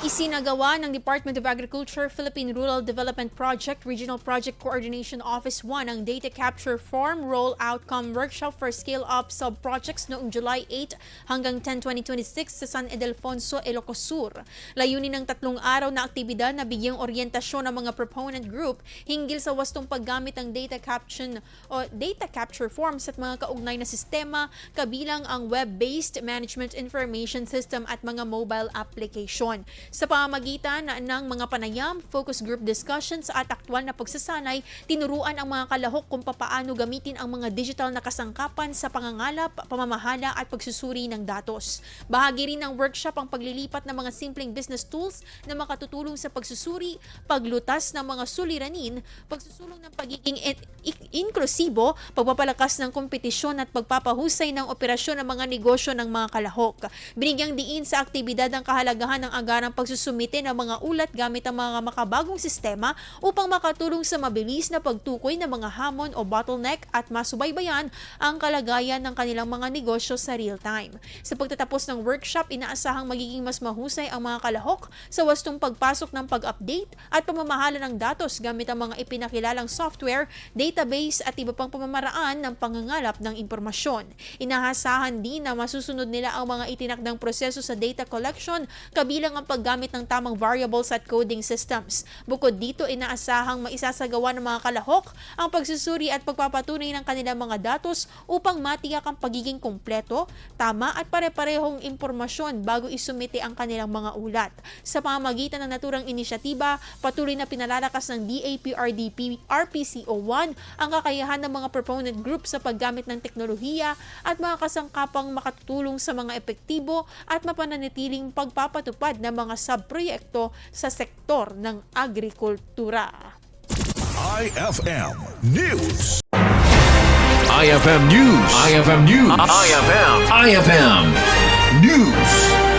Isinagawa ng Department of Agriculture, Philippine Rural Development Project, Regional Project Coordination Office 1 ang Data Capture Farm Roll Outcome Workshop for Scale-Up Sub-Projects noong July 8 hanggang 10, 2026 sa San Ildefonso, Ilocos Sur. Layunin ng 3 araw na aktibidad na bigyang oryentasyon ng mga proponent group hinggil sa wastong paggamit ng data capture forms at mga kaugnay na sistema kabilang ang web-based management information system at mga mobile application. Sa pamamagitan ng mga panayam, focus group discussions at aktwal na pagsasanay, tinuruan ang mga kalahok kung papaano gamitin ang mga digital na kasangkapan sa pangangalap, pamamahala at pagsusuri ng datos. Bahagi rin ng workshop ang paglilipat ng mga simpleng business tools na makatutulong sa pagsusuri, paglutas ng mga suliranin, pagsusulong ng pagiging inklusibo, pagpapalakas ng kompetisyon at pagpapahusay ng operasyon ng mga negosyo ng mga kalahok. Binigyang diin sa aktibidad ang kahalagahan ng agarang pagsusumite ng mga ulat gamit ang mga makabagong sistema upang makatulong sa mabilis na pagtukoy ng mga hamon o bottleneck at masubaybayan ang kalagayan ng kanilang mga negosyo sa real time. Sa pagtatapos ng workshop, inaasahang magiging mas mahusay ang mga kalahok sa wastong pagpasok ng pag-update at pamamahala ng datos gamit ang mga ipinakilalang software, database at iba pang pamamaraan ng pangangalap ng impormasyon. Inahasahan din na masusunod nila ang mga itinakdang proseso sa data collection kabilang ang paggamit ng tamang variables at coding systems. Bukod dito, inaasahang maisasagawa ng mga kalahok ang pagsusuri at pagpapatunay ng kanilang mga datos upang matiyak ang pagiging kumpleto, tama at pare-parehong impormasyon bago isumite ang kanilang mga ulat. Sa pamamagitan ng naturang inisyatiba, patuloy na pinalalakas ng DAPRDP RPCO1 ang kakayahan ng mga proponent group sa paggamit ng teknolohiya at mga kasangkapang makatutulong sa mga epektibo at mapananatiling pagpapatupad ng mga subproyekto sa sektor ng agrikultura. IFM News. IFM News. IFM News. IFM News.